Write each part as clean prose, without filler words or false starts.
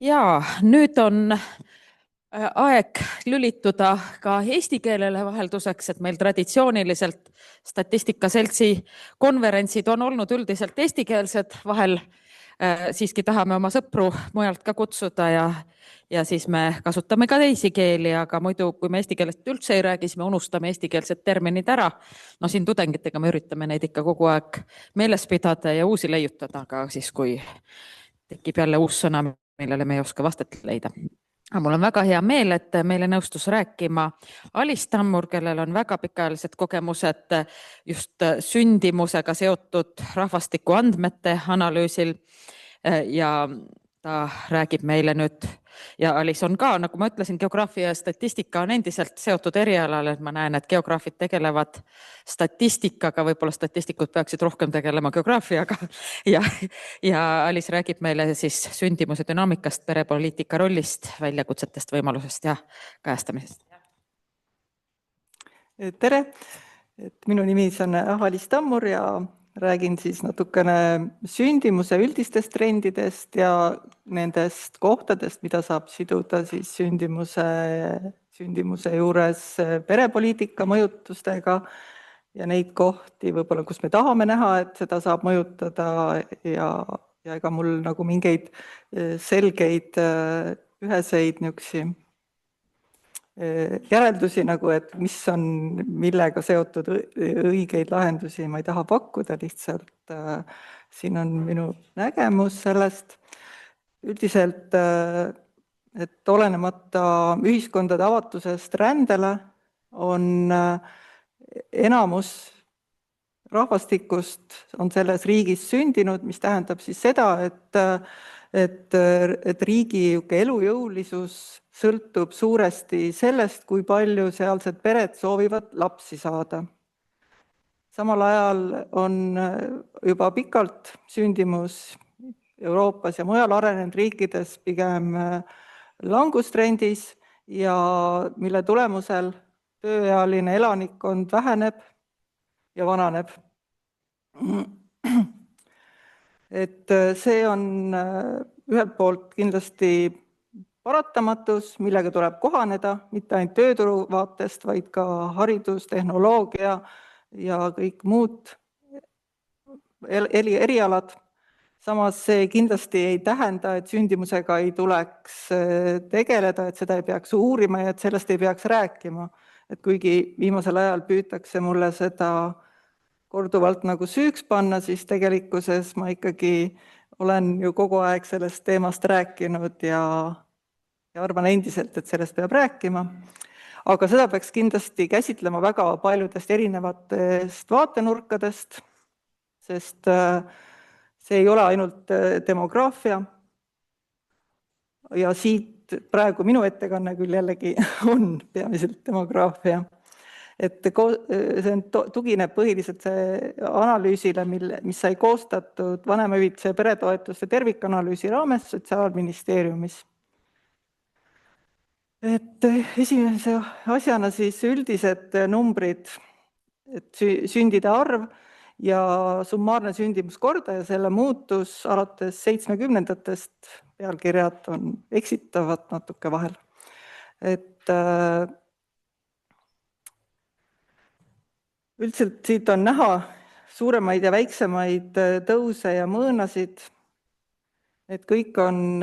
Ja nüüd on aeg lülituda ka eesti keelele vahelduseks, et meil traditsiooniliselt Statistikaseltsi konverentsid on olnud üldiselt eestikeelsed, vahel siiski tahame oma sõpru mujalt ka kutsuda ja siis me kasutame ka teisi keeli, aga muidu, kui me eesti keelest üldse ei räägi, siis me unustame eestikeelsed terminid ära. No siin tudengitega me üritame neid ikka kogu aeg meeles pidada ja uusi leiutada, aga siis kui tekib jälle uus sõna, millele me ei oska vastet leida. Mul on väga hea meel, et meile nõustus rääkima Alice Tammur, kellel on väga pikaajalised kogemused just sündimusega seotud rahvastikuandmete analüüsil ja ta räägib meile nüüd ja Alice on ka, nagu ma ütlesin, geograafia ja statistika on endiselt seotud erialal, et ma näen, et geograafid tegelevad statistikaga, võib-olla statistikud peaksid rohkem tegelema geograafiaga ja Alice räägib meile siis sündimuse dünaamikast, perepoliitika rollist, väljakutsetest, võimalusest ja kajastamisest. Tere, minu nimi on Alice Tammur ja räägin siis natukene sündimuse üldistest trendidest ja nendest kohtadest, mida saab siduda siis sündimuse juures perepoliitika mõjutustega ja neid kohti võib-olla, kus me tahame näha, et seda saab mõjutada ja ega mul nagu mingeid selgeid üheseid niisugusi järeldusi nagu, et mis on millega seotud õigeid lahendusi, ma ei taha pakkuda, lihtsalt siin on minu nägemus sellest. Üldiselt, et olenemata ühiskondade avatusest rändele on enamus rahvastikust on selles riigis sündinud, mis tähendab siis seda, et riigi elujõulisus sõltub suuresti sellest, kui palju sealsed pered soovivad lapsi saada. Samal ajal on juba pikalt sündimus Euroopas ja mujal arenenud riikides pigem langustrendis ja mille tulemusel tööealine elanikkond väheneb ja vananeb. Et see on ühelt poolt kindlasti paratamatus, millega tuleb kohaneda, mitte ainult tööturu vaatest, vaid ka haridus, tehnoloogia ja kõik muud erialad. Samas see kindlasti ei tähenda, et sündimusega ei tuleks tegeleda, et seda ei peaks uurima ja et sellest ei peaks rääkima. Et kuigi viimasel ajal püütakse mulle seda korduvalt nagu süüks panna, siis tegelikkuses ma ikkagi olen ju kogu aeg sellest teemast rääkinud ja arvan endiselt, et sellest peab rääkima. Aga seda peaks kindlasti käsitlema väga paljudest erinevatest vaatenurkadest, sest see ei ole ainult demograafia. Ja siit praegu minu ettekanne küll jällegi on peamiselt demograafia. Et see tugineb põhiliselt see analüüsile, mis sai koostatud vanemahüvitise ja peretoetuste tervikanalüüsi raames Sotsiaalministeeriumis. Et esimese asjana siis üldised numbrid, et sündide arv ja summaarne sündimuskordaja, selle muutus alates 70-ndatest, pealkirjad on eksitavad natuke vahel. Et üldiselt siit on näha suuremaid ja väiksemaid tõuse ja mõõnasid, et kõik on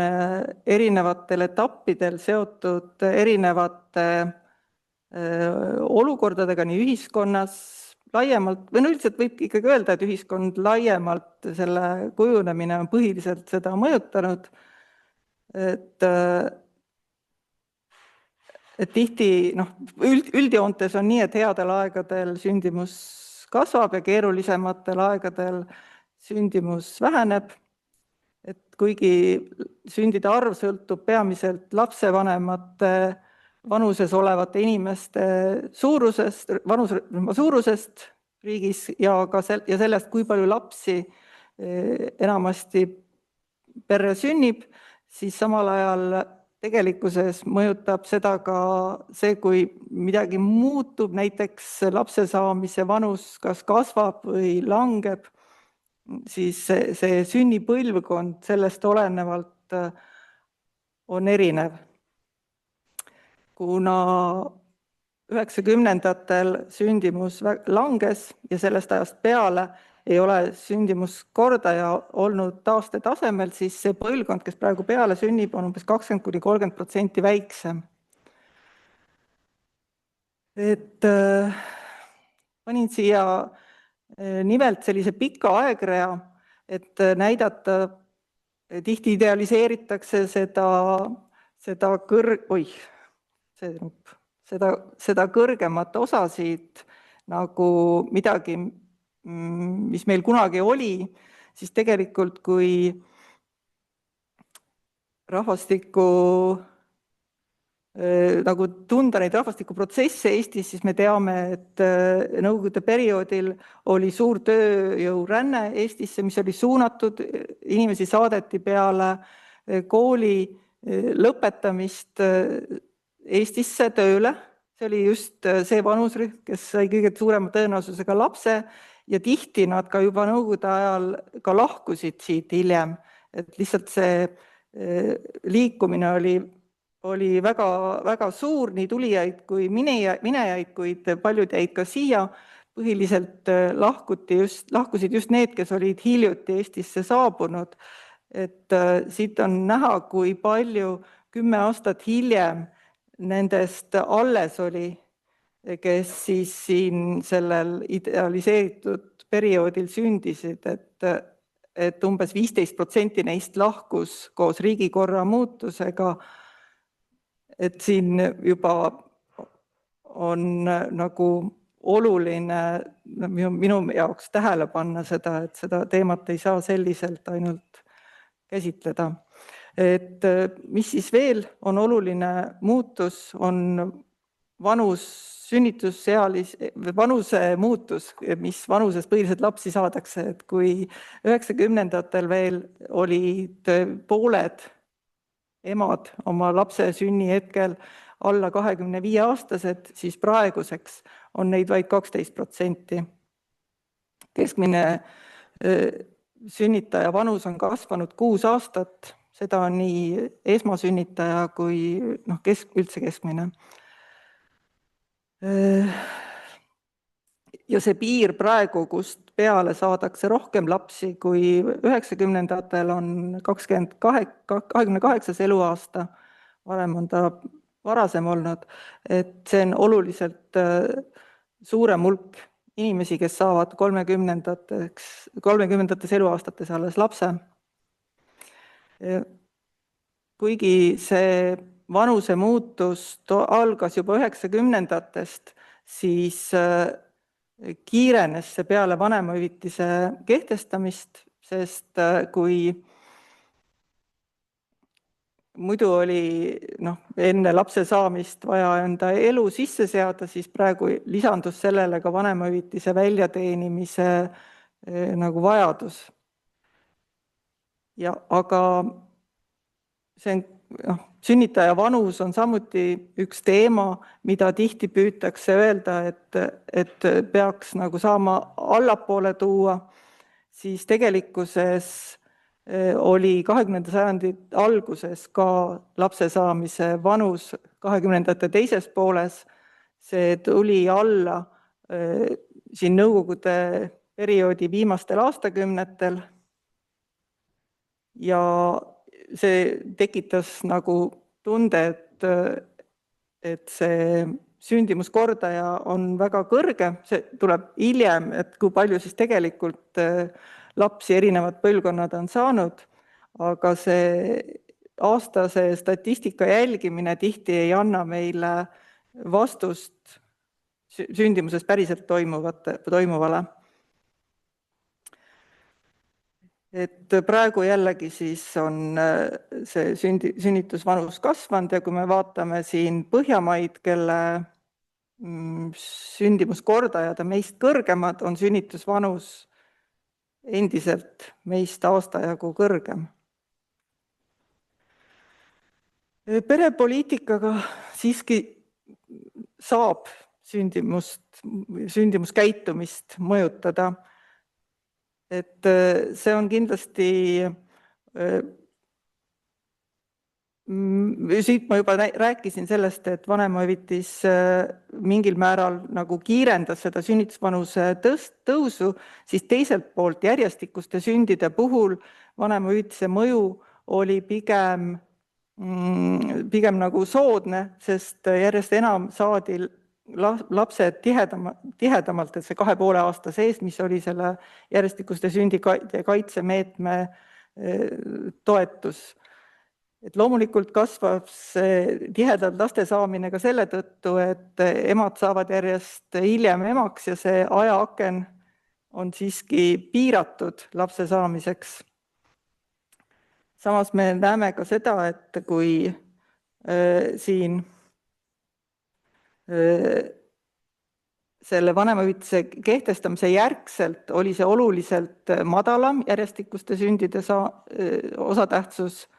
erinevatel etappidel seotud erinevate olukordadega nii ühiskonnas laiemalt, või üldiselt võib ikkagi öelda, et ühiskond laiemalt selle kujunemine on põhiliselt seda mõjutanud, et tihti üldjoontes on nii, et headel aegadel sündimus kasvab ja keerulisematel aegadel sündimus väheneb. Et kuigi sündide arv sõltub peamiselt lapsevanemate vanuses olevate inimeste vanusrühma suurusest riigis ja sellest, kui palju lapsi enamasti perre sünnib, siis samal ajal tegelikkuses mõjutab seda ka see, kui midagi muutub, näiteks lapse saamise vanus kas kasvab või langeb, siis see sünnipõlvkond sellest olenevalt on erinev. Kuna 90-ndatel sündimus langes ja sellest ajast peale ei ole sündimuskordaja olnud taastetasemel, siis see põlvkond, kes praegu peale sünnib, on umbes 20–30% väiksem. Panin siia nimelt sellise pika aegrea, et näidata, tihti idealiseeritakse seda kõrgemat osa siit nagu midagi, mis meil kunagi oli, siis tegelikult kui nagu tunda neid rahvastikuprotsesse Eestis, siis me teame, et nõukogude perioodil oli suur tööjõuränne Eestisse, mis oli suunatud, inimesi saadeti peale kooli lõpetamist Eestisse tööle. See oli just see vanusrühm, kes sai kõige suurema tõenäosusega lapse ja tihti nad ka juba nõukogude ajal ka lahkusid siit hiljem. Et lihtsalt see liikumine oli väga suur, nii tulijaid kui minejaid, kuid paljud jäid ka siia. Põhiliselt lahkusid just need, kes olid hiljuti Eestisse saabunud. Et siit on näha, kui palju 10 aastat hiljem nendest alles oli, kes siis siin sellel idealiseeritud perioodil sündisid, et umbes 15% neist lahkus koos riigikorra muutusega. Et siin juba on nagu oluline minu jaoks tähele panna seda, et seda teemat ei saa selliselt ainult käsitleda. Et mis siis veel on oluline muutus, on vanuse muutus, mis vanuses põhiliselt lapsi saadakse. Et kui 90-ndatel veel olid pooled emad oma lapse sünni hetkel alla 25-aastased, siis praeguseks on neid vaid 12%. Keskmine sünnitaja vanus on kasvanud 6 aastat, seda on nii esmasünnitaja kui üldse keskmine. Ja see piir praegu, kust peale saadakse rohkem lapsi kui 90-ndatel on 28 eluaasta, varem on ta varasem olnud, et see on oluliselt suurem hulk inimesi, kes saavad 30-ndates eluaastates alles lapse. Kuigi see vanuse muutus algas juba 90-ndatest, siis kiirenes see peale vanemahüvitise kehtestamist, sest kui muidu oli enne lapse saamist vaja enda elu sisse seada, siis praegu lisandus sellele ka vanemahüvitise väljateenimise nagu vajadus. Aga see sünnitaja vanus on samuti üks teema, mida tihti püütakse öelda, et peaks nagu saama allapoole tuua, siis tegelikkuses oli 20. sajandi alguses ka lapse saamise vanus 20-ndate teises pooles. See tuli alla siin nõukogude perioodi viimastel aastakümnetel. Ja see tekitas nagu tunde, et see sündimuskordaja on väga kõrge, see tuleb hiljem, et kui palju siis tegelikult lapsi erinevad põlvkonnad on saanud, aga see aastase statistika jälgimine tihti ei anna meile vastust sündimuses päriselt toimuvale. Et praegu jällegi siis on see sünnitusvanus kasvanud ja kui me vaatame siin Põhjamaid, kelle sündimuskordajad on meist kõrgemad, on sünnitusvanus endiselt meist aastajagu kõrgem. Perepoliitikaga siiski saab sündimuskäitumist mõjutada. Et see on kindlasti Siit ma juba rääkisin sellest, et vanemahüvitis mingil määral nagu kiirendas seda sünnitusvanuse tõusu, siis teiselt poolt järjestikuste sündide puhul vanemahüvitise mõju oli pigem nagu soodne, sest järjest enam saadi lapsed tihedamalt, et see 2,5 aasta sees, mis oli selle järjestikuste sündide kaitsemeetme toetus. Et loomulikult kasvab see tihedalt laste saamine ka selle tõttu, et emad saavad järjest hiljem emaks ja see ajaaken on siiski piiratud lapse saamiseks. Samas me näeme ka seda, et kui siin selle vanemahüvitise kehtestamise järgselt oli see oluliselt madalam järjestikuste sündide osatähtsus,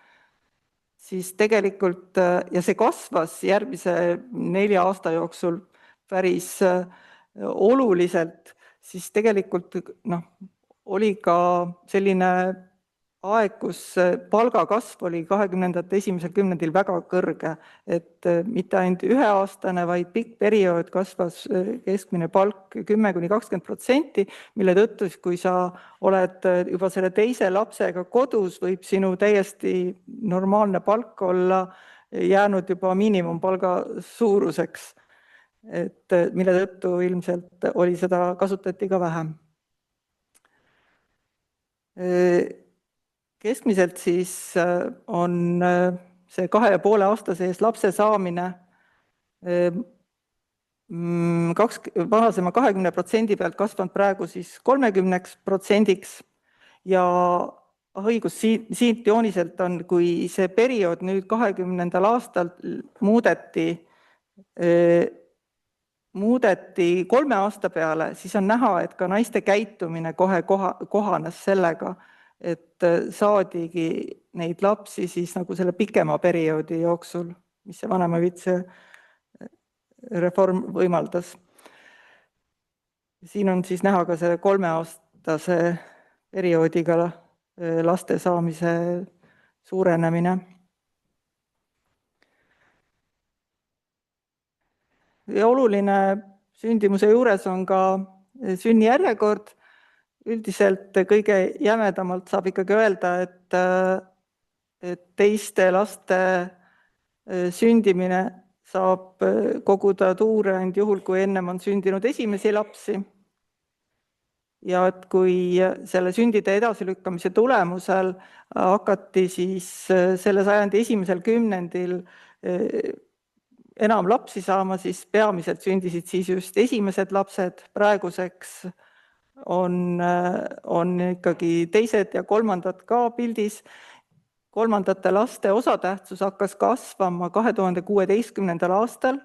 siis tegelikult, ja see kasvas järgmise 4 aasta jooksul päris oluliselt, siis tegelikult oli ka selline aeg, kus palgakasv oli 20. esimesel kümnendil väga kõrge, et mitte ainult 1-aastane, vaid pikk periood kasvas keskmine palk 10–20%, mille tõttu, kui sa oled juba selle teise lapsega kodus, võib sinu täiesti normaalne palk olla jäänud juba miinimumpalga suuruseks, et mille tõttu ilmselt oli seda kasutati ka vähem. Keskmiselt siis on see 2,5 aasta sees lapse saamine varasema 20% pealt kasvanud praegu siis 30%-ks ja õigus siit jooniselt on, kui see periood nüüd 20. aastal muudeti 3 aasta peale, siis on näha, et ka naiste käitumine kohe kohanes sellega, et saadigi neid lapsi siis nagu selle pikema perioodi jooksul, mis see vanemahüvitise reform võimaldas. Siin on siis näha ka see 3-aastase perioodiga laste saamise suurenemine. Ja oluline sündimuse juures on ka sünnijärjekord. Üldiselt kõige jämedamalt saab ikkagi öelda, et teiste laste sündimine saab koguda tuure ainult juhul, kui ennem on sündinud esimesi lapsi. Ja et kui selle sündide edasilükkamise tulemusel hakati siis selle sajandi esimesel kümnendil enam lapsi saama, siis peamiselt sündisid siis just esimesed lapsed. Praeguseks on ikkagi teised ja kolmandad ka pildis. Kolmandate laste osatähtsus hakkas kasvama 2016. aastal.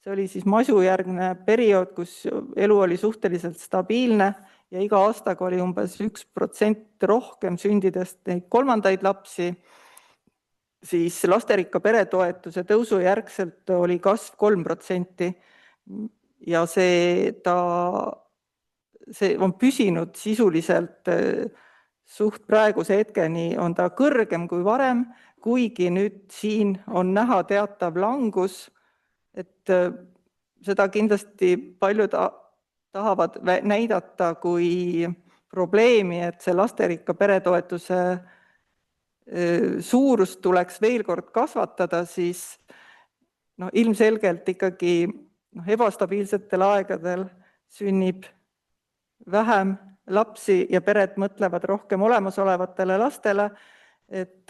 See oli siis masujärgne periood, kus elu oli suhteliselt stabiilne ja iga aastaga oli umbes 1% rohkem sündidest neid kolmandaid lapsi. Siis lasterikka peretoetuse tõusu järgselt oli kasv 3% ja see on püsinud sisuliselt suht praeguse hetkeni, on ta kõrgem kui varem, kuigi nüüd siin on näha teatav langus, et seda kindlasti paljud tahavad näidata kui probleemi, et see lasterikka peretoetuse suurust tuleks veel kord kasvatada, siis ilmselgelt ikkagi ebastabiilsetel aegadel sünnib vähem lapsi ja pered mõtlevad rohkem olemasolevatele lastele, et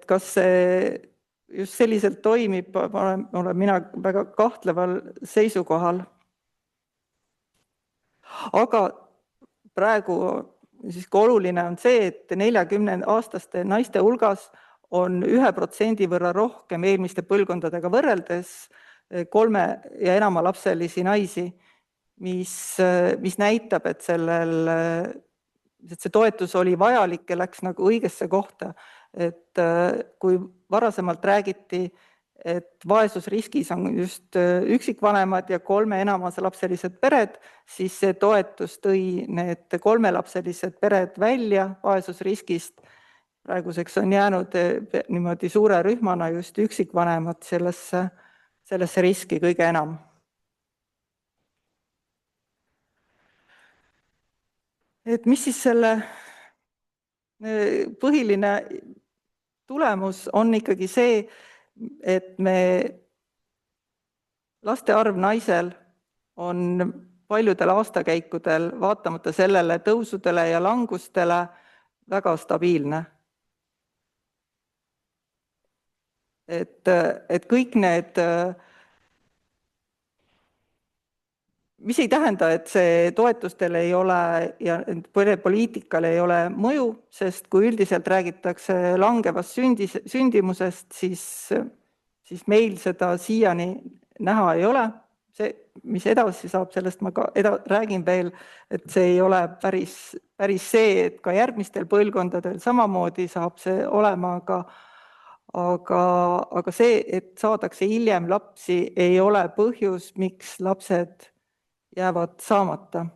kas see just selliselt toimib, olen mina väga kahtleval seisukohal. Aga praegu siis oluline on see, et 40-aastaste naiste hulgas on 1% võrra rohkem eelmiste põlvkondadega võrreldes 3 ja enama lapselisi naisi, mis näitab, et see toetus oli vajalik ja läks nagu õigesse kohta. Et kui varasemalt räägiti, et vaesusriskis on just üksikvanemad ja 3 enamalapselised pered, siis see toetus tõi need 3-lapselised pered välja vaesusriskist praeguseks on jäänud niimoodi suure rühmana just üksikvanemad sellesse riski kõige enam. Et mis siis selle põhiline tulemus on ikkagi see, et laste arv naisel on paljudel aastakäikudel, vaatamata sellele tõusudele ja langustele, väga stabiilne. Et kõik need, mis ei tähenda, et see toetustel ei ole ja poliitikal ei ole mõju, sest kui üldiselt räägitakse langevast sündimusest, siis meil seda siiani näha ei ole. See, mis edasi saab, sellest ma ka räägin veel, et see ei ole päris see, et ka järgmistel põlvkondadel samamoodi saab see olema, aga see, et saadakse hiljem lapsi, ei ole põhjus, miks lapsed jäävad saamata.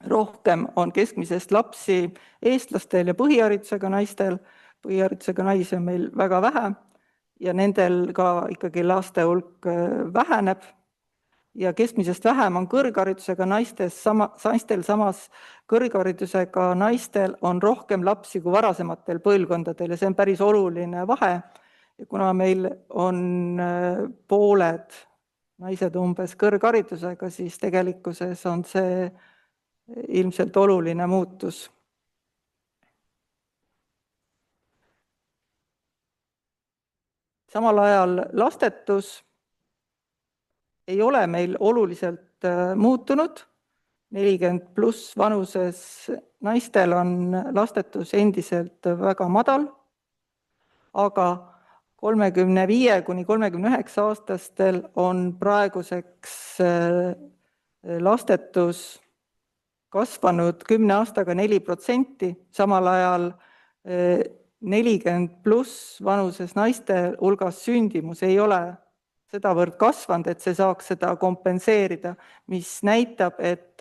Rohkem on keskmisest lapsi eestlastel ja põhiharidusega naistel. Põhiharidusega naisi on meil väga vähe ja nendel ka ikkagi laste hulk väheneb. Ja keskmisest vähem on kõrgharidusega naistel, samas kõrgharidusega naistel on rohkem lapsi kui varasematel põlvkondadel ja see on päris oluline vahe. Ja kuna meil on pooled naised umbes kõrgharidusega, siis tegelikkuses on see ilmselt oluline muutus. Samal ajal lastetus ei ole meil oluliselt muutunud. 40+ vanuses naistel on lastetus endiselt väga madal, aga 35–39 aastastel on praeguseks lastetus kasvanud 10 aastaga 4%, samal ajal 40+ vanuses naiste hulgas sündimus ei ole sedavõrd kasvanud, et see saaks seda kompenseerida, mis näitab, et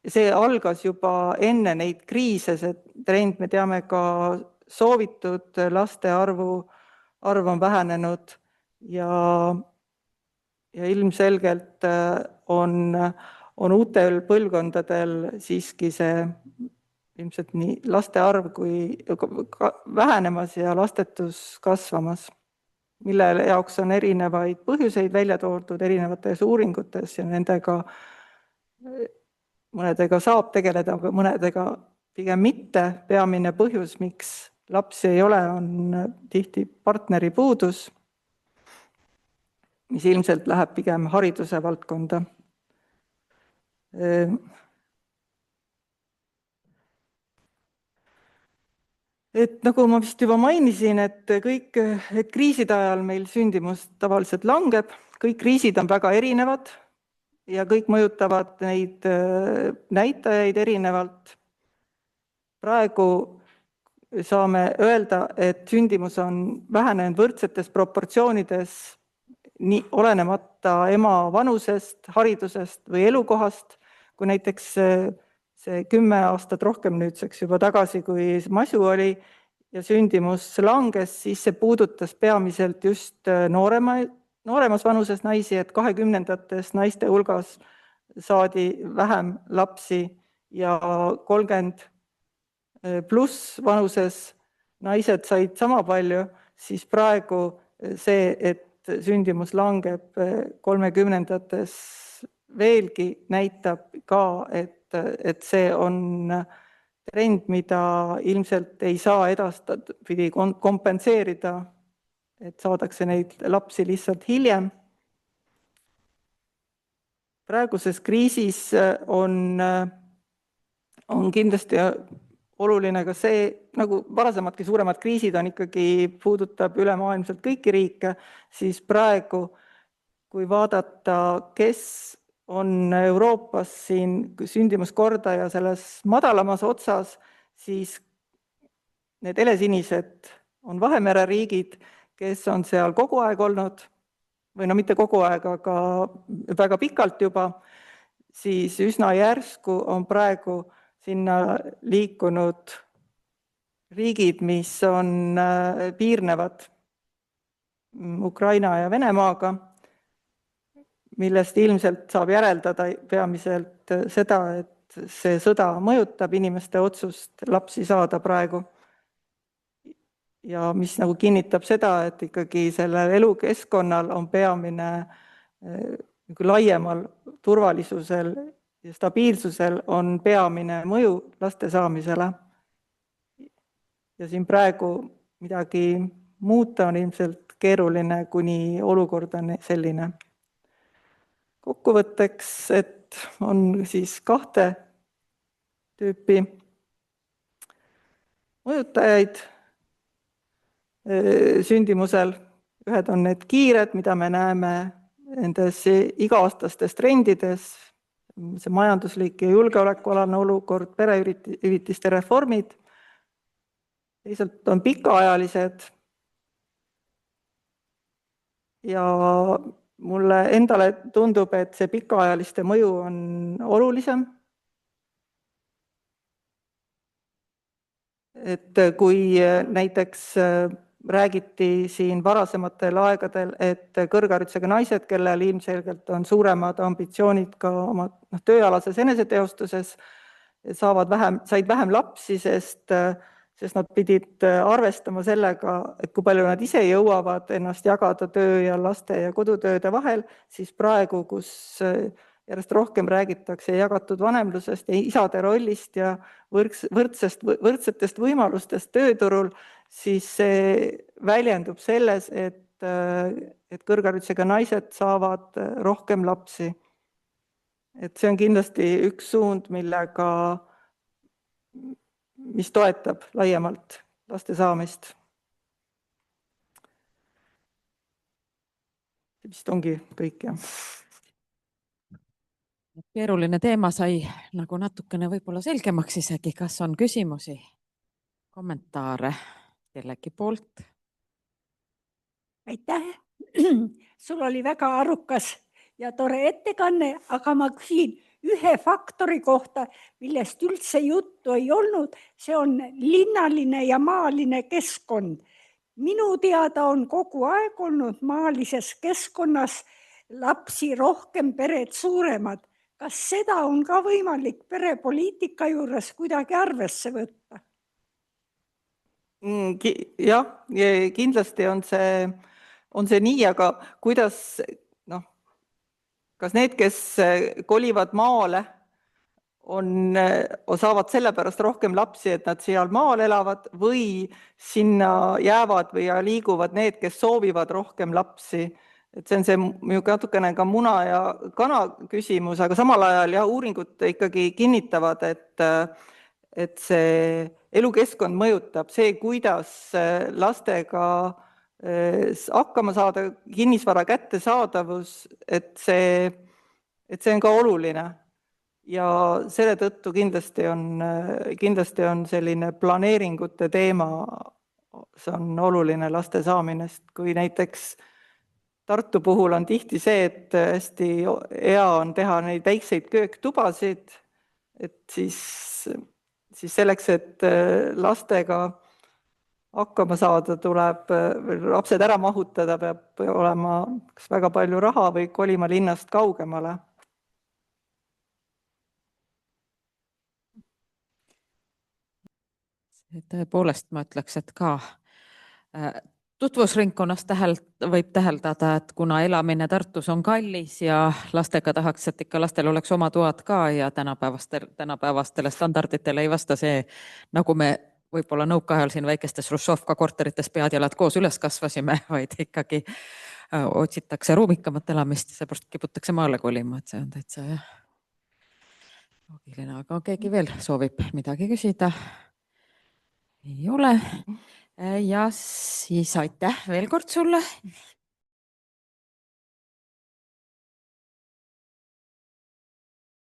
see algas juba enne neid kriise, see trend, me teame ka soovitud laste arv on vähenenud ja ilmselgelt on uutel põlvkondadel siiski see ilmselt nii laste arv kui vähenemas ja lastetus kasvamas, mille jaoks on erinevaid põhjuseid välja toodud erinevates uuringutes ja mõnedega saab tegeleda, aga mõnedega pigem mitte. Peamine põhjus, miks lapsi ei ole, on tihti partneri puudus, mis ilmselt läheb pigem hariduse valdkonda. Et nagu ma vist juba mainisin, et kriiside ajal meil sündimus tavaliselt langeb, kõik kriisid on väga erinevad ja kõik mõjutavad neid näitajaid erinevalt. Praegu saame öelda, et sündimus on vähenenud võrdsetes proportsioonides, nii olenemata ema vanusest, haridusest või elukohast, kui näiteks see 10 aastat rohkem nüüdseks juba tagasi, kui masu oli ja sündimus langes, siis see puudutas peamiselt just nooremas vanuses naisi, et 20-ndates naiste hulgas saadi vähem lapsi ja 30+ vanuses naised said sama palju, siis praegu see, et sündimus langeb 30-ndates veelgi, näitab ka, et see on trend, mida ilmselt ei saa edaspidi kompenseerida, et saadakse neid lapsi lihtsalt hiljem. Praeguses kriisis on kindlasti oluline ka see, nagu varasemadki suuremad kriisid on ikkagi puudutab ülemaailmselt kõiki riike, siis praegu, kui vaadata, kes on Euroopas siin sündimuskordaja selles madalamas otsas, siis need helesinised on Vahemere riigid, kes on seal kogu aeg olnud, või no mitte kogu aeg, aga väga pikalt juba, siis üsna järsku on praegu sinna liikunud riigid, mis on piirnevad Ukraina ja Venemaaga, millest ilmselt saab järeldada peamiselt seda, et see sõda mõjutab inimeste otsust lapsi saada praegu. Ja mis nagu kinnitab seda, et ikkagi sellel elukeskkonnal on peamine laiemal turvalisusel ja stabiilsusel on peamine mõju laste saamisele. Ja siin praegu midagi muuta on ilmselt keeruline, kuni olukord on selline. Kokkuvõtteks, et on siis 2 tüüpi mõjutajaid sündimusel. Ühed on need kiired, mida me näeme nendes iga-aastastes trendides, see majanduslik ja julgeolekualane olukord, perehüvitiste reformid. Teisalt on pikaajalised ja mulle endale tundub, et see pikaajaliste mõju on olulisem. Et kui näiteks räägiti siin varasematel aegadel, et kõrgharidusega naised, kellel ilmselgelt on suuremad ambitsioonid ka oma tööalases eneseteostuses, said vähem lapsi, sest nad pidid arvestama sellega, et kui palju nad ise jõuavad ennast jagada töö ja laste ja kodutööde vahel, siis praegu, kus järjest rohkem räägitakse jagatud vanemlusest ja isade rollist ja võrdsetest võimalustest tööturul, siis see väljendub selles, et kõrgharidusega naised saavad rohkem lapsi. Et see on kindlasti üks suund, mis toetab laiemalt laste saamist. See vist ongi kõik, jah. Keeruline teema sai nagu natukene võib-olla selgemaks isegi. Kas on küsimusi, kommentaare kellegi poolt? Aitäh! Sul oli väga arukas ja tore ettekanne, aga ma küsin ühe faktori kohta, millest üldse juttu ei olnud. See on linnaline ja maaline keskkond. Minu teada on kogu aeg olnud maalises keskkonnas lapsi rohkem, pered suuremad. Kas seda on ka võimalik perepoliitika juures kuidagi arvesse võtta? Jah, kindlasti on see nii, aga kuidas, kas need, kes kolivad maale, saavad sellepärast rohkem lapsi, et nad seal maal elavad, või sinna jäävad või liiguvad need, kes soovivad rohkem lapsi? Et see on see natukene ka muna ja kana küsimus, aga samal ajal uuringud ikkagi kinnitavad, et see elukeskkond mõjutab, see, kuidas lastega hakkama saada, kinnisvara kättesaadavus, et see on ka oluline. Ja selle tõttu kindlasti on selline planeeringute teema, see on oluline laste saaminest, kui näiteks Tartu puhul on tihti see, et hästi hea on teha neid väikseid kööktubasid, et siis selleks, et lastega hakkama saada, tuleb lapsed ära mahutada, peab olema kas väga palju raha või kolima linnast kaugemale. Tõepoolest ma ütleks, et ka tutvusringkonnas võib täheldada, et kuna elamine Tartus on kallis ja lastega tahaks, et ikka lastel oleks oma toad ka ja tänapäevastele standarditele ei vasta see, nagu me võib-olla nõukaajal siin väikestes Hruštšovka korterites peadjalad koos üles kasvasime, vaid ikkagi otsitakse ruumikamat elamist, seepärast kiputakse maale kolima, et see on täitsa loogiline, aga keegi veel soovib midagi küsida? Ei ole. Ja siis aitäh veel kord sulle